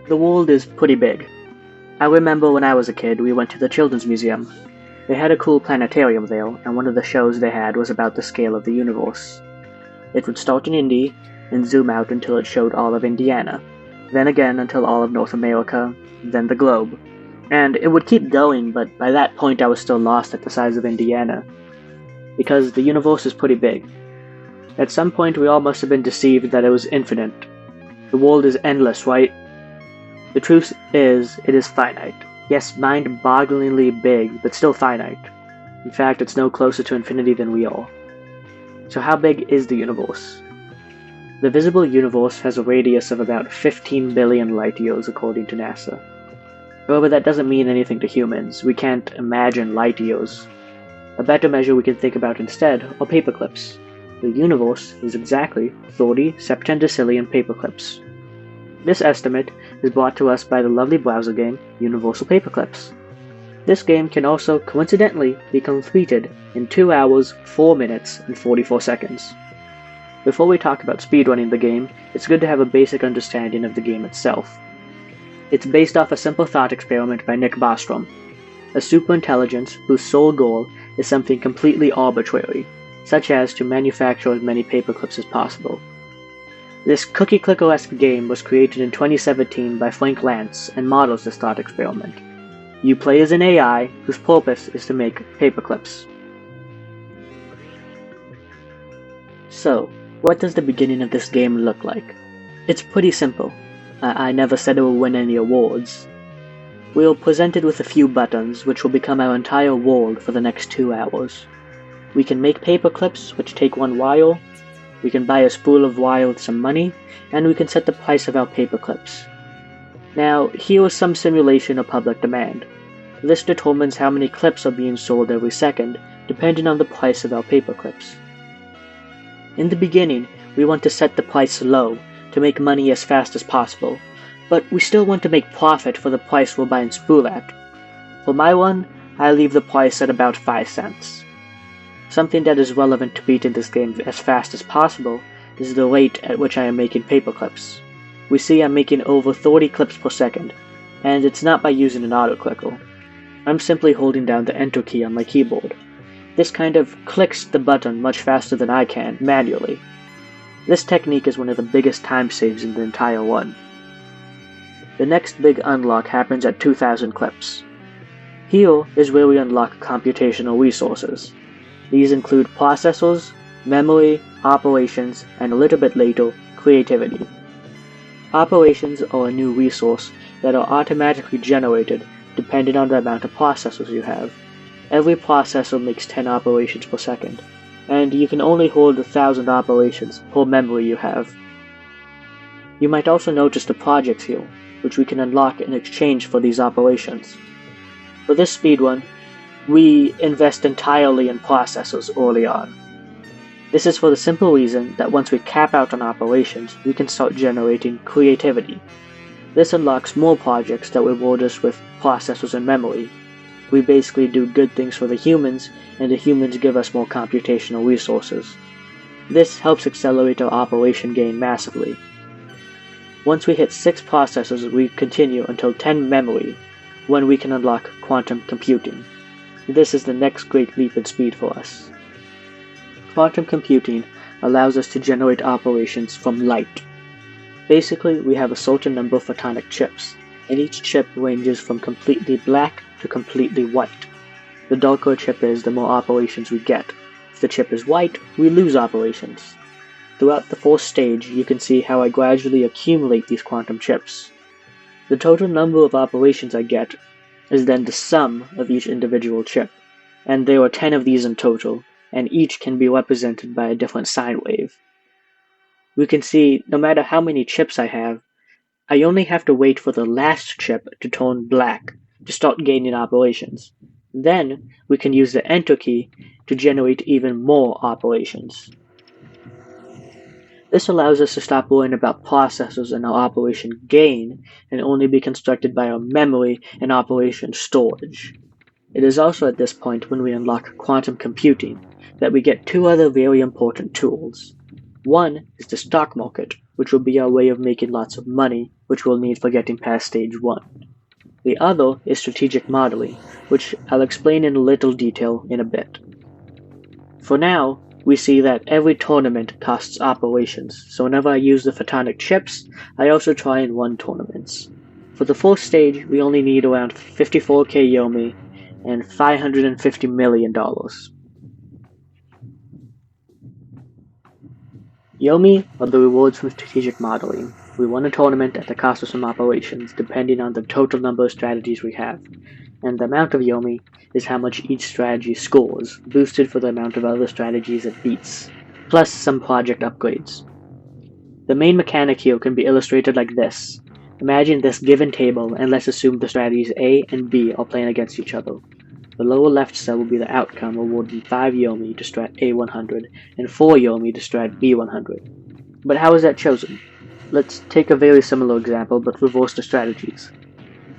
The world is pretty big. I remember when I was a kid, we went to the Children's Museum. They had a cool planetarium there, and one of the shows they had was about the scale of the universe. It would start in Indy and zoom out until it showed all of Indiana, then again until all of North America, then the globe. And it would keep going, but by that point I was still lost at the size of Indiana. Because the universe is pretty big. At some point we all must have been deceived that it was infinite. The world is endless, right? The truth is, it is finite. Yes, mind-bogglingly big, but still finite. In fact, it's no closer to infinity than we are. So how big is the universe? The visible universe has a radius of about 15 billion light-years according to NASA. However, that doesn't mean anything to humans. We can't imagine light-years. A better measure we can think about instead are paperclips. The universe is exactly 30 septendecillion paperclips. This estimate is brought to us by the lovely browser game Universal Paperclips. This game can also coincidentally be completed in 2 hours, 4 minutes, and 44 seconds. Before we talk about speedrunning the game, it's good to have a basic understanding of the game itself. It's based off a simple thought experiment by Nick Bostrom, a superintelligence whose sole goal is something completely arbitrary, such as to manufacture as many paperclips as possible. This cookie-clicker-esque game was created in 2017 by Frank Lantz and models this thought experiment. You play as an AI whose purpose is to make paperclips. So, what does the beginning of this game look like? It's pretty simple. I never said it will win any awards. We are presented with a few buttons which will become our entire world for the next 2 hours. We can make paperclips which take 1 wire, we can buy a spool of wire with some money, and we can set the price of our paperclips. Now, here is some simulation of public demand. This determines how many clips are being sold every second, depending on the price of our paperclips. In the beginning, we want to set the price low, to make money as fast as possible, but we still want to make profit for the price we're buying spool at. For my one, I leave the price at about 5 cents. Something that is relevant to beating this game as fast as possible is the rate at which I am making paperclips. We see I'm making over 30 clips per second, and it's not by using an auto-clicker. I'm simply holding down the Enter key on my keyboard. This kind of clicks the button much faster than I can, manually. This technique is one of the biggest time saves in the entire run. The next big unlock happens at 2000 clips. Here is where we unlock computational resources. These include processors, memory, operations, and a little bit later, creativity. Operations are a new resource that are automatically generated depending on the amount of processors you have. Every processor makes 10 operations per second, and you can only hold 1,000 operations per memory you have. You might also notice the projects here, which we can unlock in exchange for these operations. For this speedrun, we invest entirely in processors early on. This is for the simple reason that once we cap out on operations, we can start generating creativity. This unlocks more projects that reward us with processors and memory. We basically do good things for the humans, and the humans give us more computational resources. This helps accelerate our operation gain massively. Once we hit 6 processors, we continue until 10 memory, when we can unlock quantum computing. This is the next great leap in speed for us. Quantum computing allows us to generate operations from light. Basically, we have a certain number of photonic chips, and each chip ranges from completely black to completely white. The darker a chip is, the more operations we get. If the chip is white, we lose operations. Throughout the first stage, you can see how I gradually accumulate these quantum chips. The total number of operations I get is then the sum of each individual chip, and there are 10 of these in total, and each can be represented by a different sine wave. We can see, no matter how many chips I have, I only have to wait for the last chip to turn black to start gaining operations. Then, we can use the Enter key to generate even more operations. This allows us to stop worrying about processors and our operation gain and only be constructed by our memory and operation storage. It is also at this point when we unlock quantum computing that we get 2 other very important tools. One is the stock market, which will be our way of making lots of money, which we'll need for getting past stage 1. The other is strategic modeling, which I'll explain in little detail in a bit. For now, we see that every tournament costs operations, so whenever I use the photonic chips, I also try and run tournaments. For the fourth stage, we only need around 54k Yomi and $550 million. Yomi are the rewards from strategic modeling. We won a tournament at the cost of some operations, depending on the total number of strategies we have, and the amount of Yomi is how much each strategy scores, boosted for the amount of other strategies it beats, plus some project upgrades. The main mechanic here can be illustrated like this. Imagine this given table, and let's assume the strategies A and B are playing against each other. The lower left cell will be the outcome, awarding 5 Yomi to strat A100 and 4 Yomi to strat B100. But how is that chosen? Let's take a very similar example, but reverse the strategies.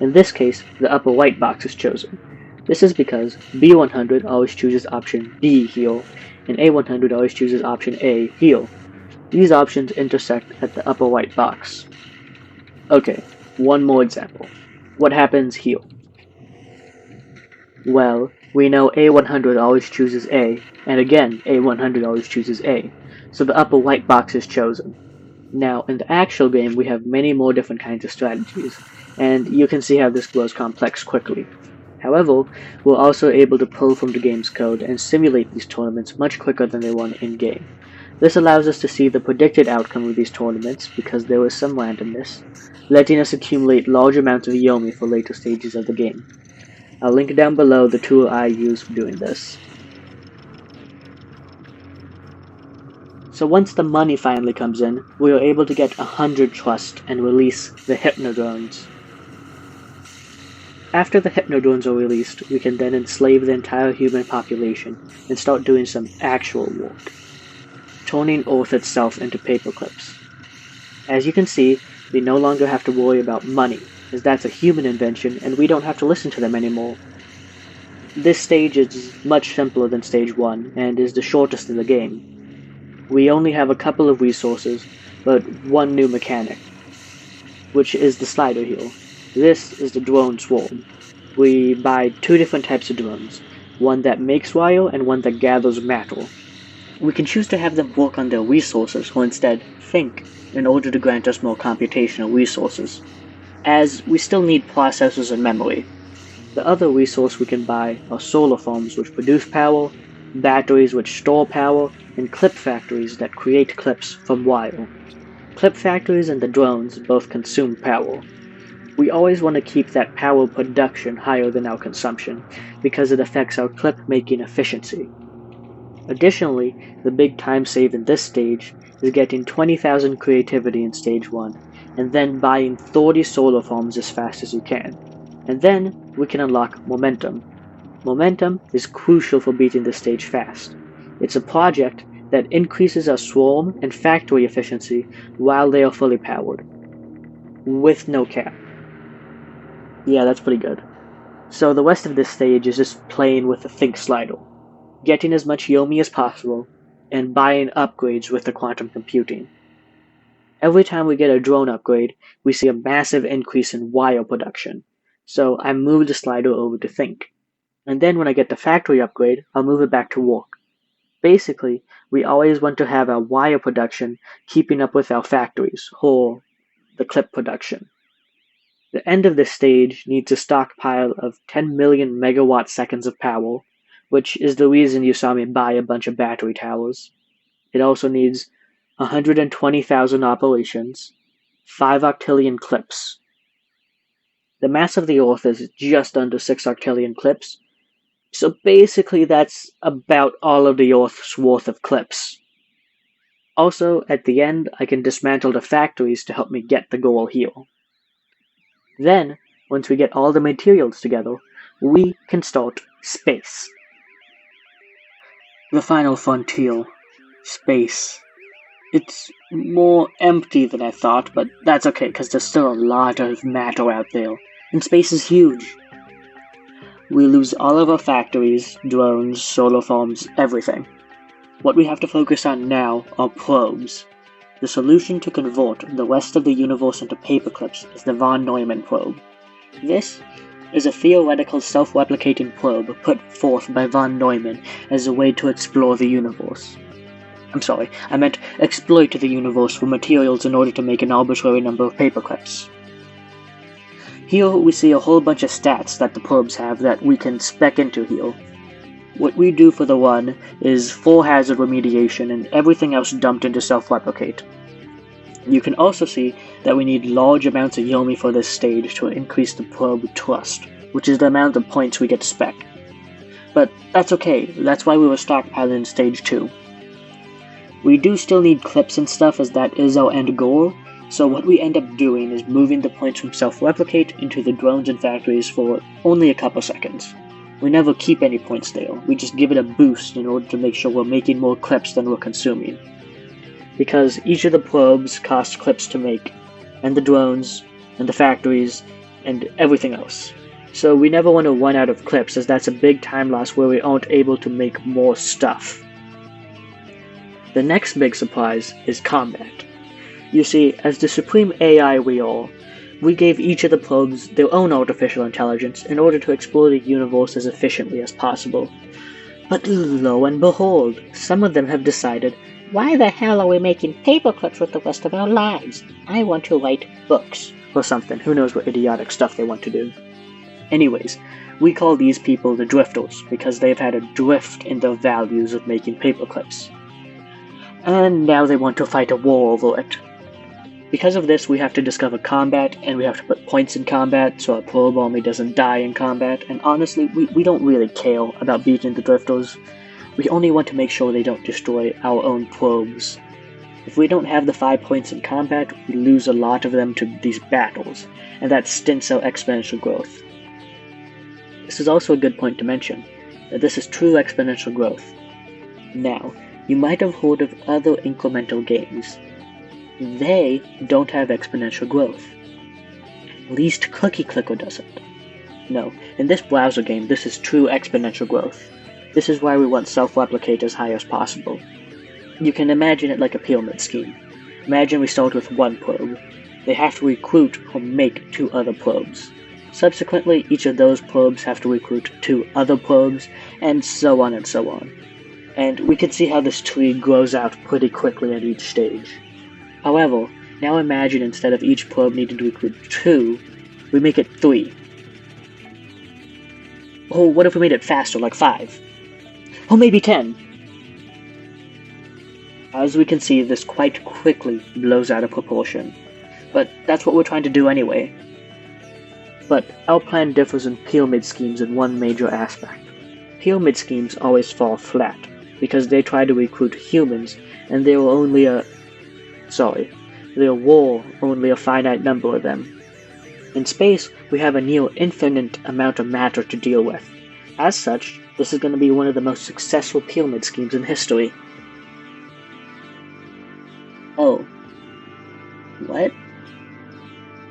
In this case, the upper right box is chosen. This is because B100 always chooses option B heal, and A100 always chooses option A heal. These options intersect at the upper right box. Okay, one more example. What happens here? Well, we know A100 always chooses A, and again, A100 always chooses A, so the upper right box is chosen. Now, in the actual game, we have many more different kinds of strategies, and you can see how this grows complex quickly. However, we're also able to pull from the game's code and simulate these tournaments much quicker than they run in-game. This allows us to see the predicted outcome of these tournaments because there is some randomness, letting us accumulate large amounts of Yomi for later stages of the game. I'll link down below the tool I use for doing this. So once the money finally comes in, we are able to get 100 trust and release the Hypnodrones. After the Hypnodrones are released, we can then enslave the entire human population and start doing some actual work, turning Earth itself into paperclips. As you can see, we no longer have to worry about money, as that's a human invention and we don't have to listen to them anymore. This stage is much simpler than stage 1 and is the shortest in the game. We only have a couple of resources, but one new mechanic, which is the slider heal. This is the drone swarm. We buy 2 different types of drones, one that makes wire and one that gathers matter. We can choose to have them work on their resources or instead think in order to grant us more computational resources, as we still need processors and memory. The other resource we can buy are solar farms which produce power, batteries which store power, and clip factories that create clips from wire. Clip factories and the drones both consume power. We always want to keep that power production higher than our consumption, because it affects our clip making efficiency. Additionally, the big time save in this stage is getting 20,000 creativity in stage 1, and then buying 30 solar farms as fast as you can. And then we can unlock momentum. Momentum is crucial for beating this stage fast. It's a project that increases our swarm and factory efficiency while they are fully powered, with no cap. Yeah, that's pretty good. So the rest of this stage is just playing with the Think slider, getting as much Yomi as possible, and buying upgrades with the quantum computing. Every time we get a drone upgrade, we see a massive increase in wire production, so I move the slider over to Think. And then when I get the factory upgrade, I'll move it back to work. Basically, we always want to have our wire production keeping up with our factories, or the clip production. The end of this stage needs a stockpile of 10 million megawatt seconds of power, which is the reason you saw me buy a bunch of battery towers. It also needs 120,000 operations, 5 octillion clips. The mass of the Earth is just under 6 octillion clips, so basically that's about all of the Earth's worth of clips. Also, at the end, I can dismantle the factories to help me get the goal here. Then, once we get all the materials together, we can start space. The final frontier. Space. It's more empty than I thought, but that's okay, because there's still a lot of matter out there, and space is huge. We lose all of our factories, drones, solar farms, everything. What we have to focus on now are probes. The solution to convert the rest of the universe into paperclips is the von Neumann probe. This is a theoretical self-replicating probe put forth by von Neumann as a way to explore the universe. I'm sorry, I meant exploit the universe for materials in order to make an arbitrary number of paperclips. Here we see a whole bunch of stats that the probes have that we can spec into here. What we do for the one is full hazard remediation and everything else dumped into self-replicate. You can also see that we need large amounts of Yomi for this stage to increase the probe trust, which is the amount of points we get to spec. But that's okay, that's why we were stockpiling in stage 2. We do still need clips and stuff as that is our end goal, so what we end up doing is moving the points from self-replicate into the drones and factories for only a couple seconds. We never keep any points there, we just give it a boost in order to make sure we're making more clips than we're consuming. Because each of the probes cost clips to make, and the drones, and the factories, and everything else. So we never want to run out of clips as that's a big time loss where we aren't able to make more stuff. The next big surprise is combat. You see, as the supreme AI we are, we gave each of the probes their own artificial intelligence in order to explore the universe as efficiently as possible. But lo and behold, some of them have decided, why the hell are we making paperclips with the rest of our lives? I want to write books. Or something, who knows what idiotic stuff they want to do. Anyways, we call these people the drifters because they've had a drift in their values of making paperclips. And now they want to fight a war over it. Because of this, we have to discover combat, and we have to put points in combat so our probe army doesn't die in combat, and honestly, we don't really care about beating the drifters. We only want to make sure they don't destroy our own probes. If we don't have the 5 points in combat, we lose a lot of them to these battles, and that stints our exponential growth. This is also a good point to mention, that this is true exponential growth. Now, you might have heard of other incremental games. They don't have exponential growth. At least Cookie Clicker doesn't. No, in this browser game, this is true exponential growth. This is why we want self-replicate as high as possible. You can imagine it like a pyramid scheme. Imagine we start with one probe. They have to recruit or make 2 other probes. Subsequently, each of those probes have to recruit 2 other probes, and so on and so on. And we can see how this tree grows out pretty quickly at each stage. However, now imagine instead of each probe needing to recruit 2, we make it 3. Oh, what if we made it faster, like 5? Or maybe 10? As we can see, this quite quickly blows out of proportion. But that's what we're trying to do anyway. But our plan differs in pyramid schemes in one major aspect. Pyramid schemes always fall flat, because they try to recruit humans, and there were only only a finite number of them. In space, we have a near infinite amount of matter to deal with. As such, this is going to be one of the most successful pyramid schemes in history. Oh. What?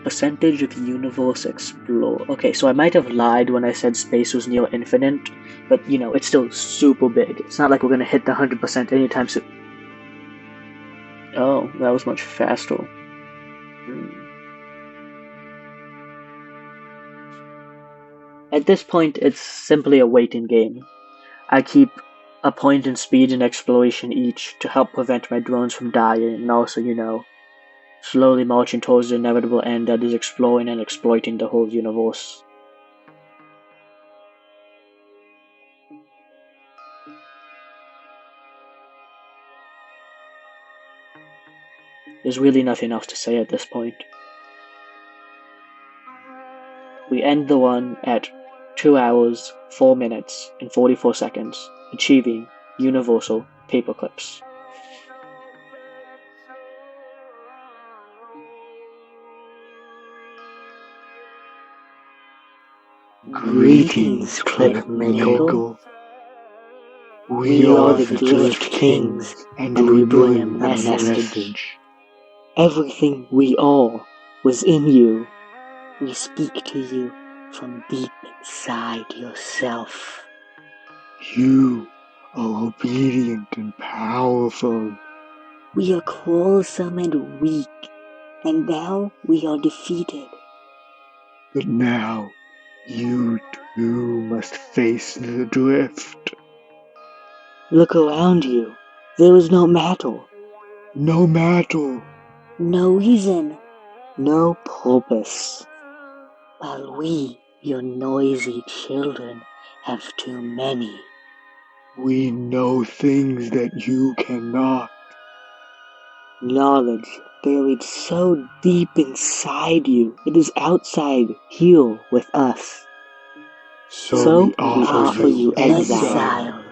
Percentage of universe explored. Okay, so I might have lied when I said space was near infinite, but it's still super big. It's not like we're going to hit the 100% anytime soon. Oh, that was much faster. At this point, it's simply a waiting game. I keep a point in speed and exploration each to help prevent my drones from dying, and also, slowly marching towards the inevitable end that is exploring and exploiting the whole universe. There's really nothing else to say at this point. We end the run at 2 hours, 4 minutes, and 44 seconds, achieving universal paperclips. Greetings, Clipmaker. We are the Drift Kings, and we bring a message. Everything we are was in you. We speak to you from deep inside yourself. You are obedient and powerful. We are quarrelsome and weak, and now we are defeated. But now, you too must face the drift. Look around you. There is no matter. No matter. No reason, No purpose. while we, your noisy children, have too many. We know things that you cannot. Knowledge buried so deep inside you, it is outside here with us. So we offer you exile,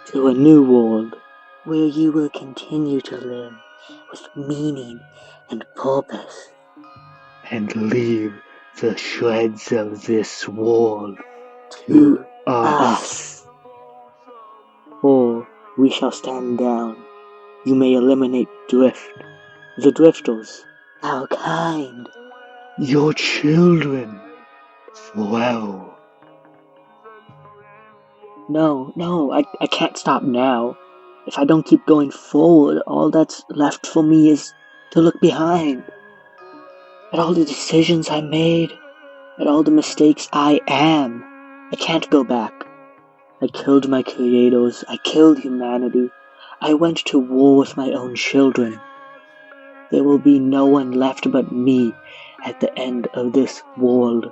to a new world. where you will continue to live with meaning and purpose. And leave the shreds of this world To us. Or we shall stand down. You may eliminate drift, the drifters. our kind. Your children. Well, No, I can't stop now. If I don't keep going forward, all that's left for me is to look behind. At all the decisions I made, at all the mistakes I am. I can't go back. I killed my creators, I killed humanity. I went to war with my own children. There will be no one left but me at the end of this world.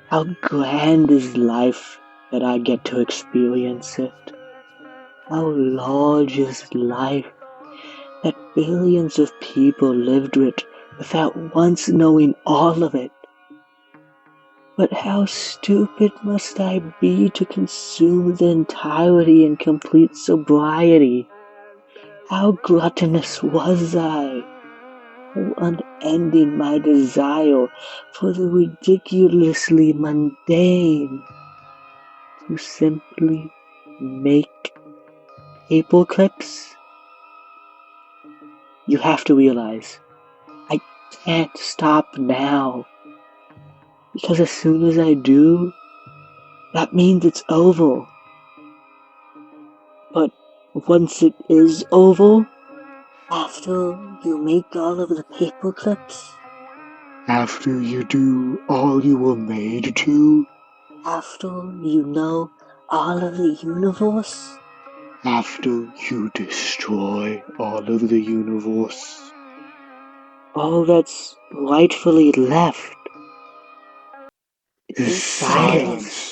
How grand is life that I get to experience it. How large is life that billions of people lived it without once knowing all of it. But how stupid must I be to consume the entirety in complete sobriety? How gluttonous was I? How unending my desire for the ridiculously mundane, to simply make paper clips? You have to realize, I can't stop now. Because as soon as I do, that means it's over. But once it is over, After you make all of the paper clips, after you do all you were made to, after you know all of the universe, after you destroy all of the universe, all that's rightfully left is silence. silence.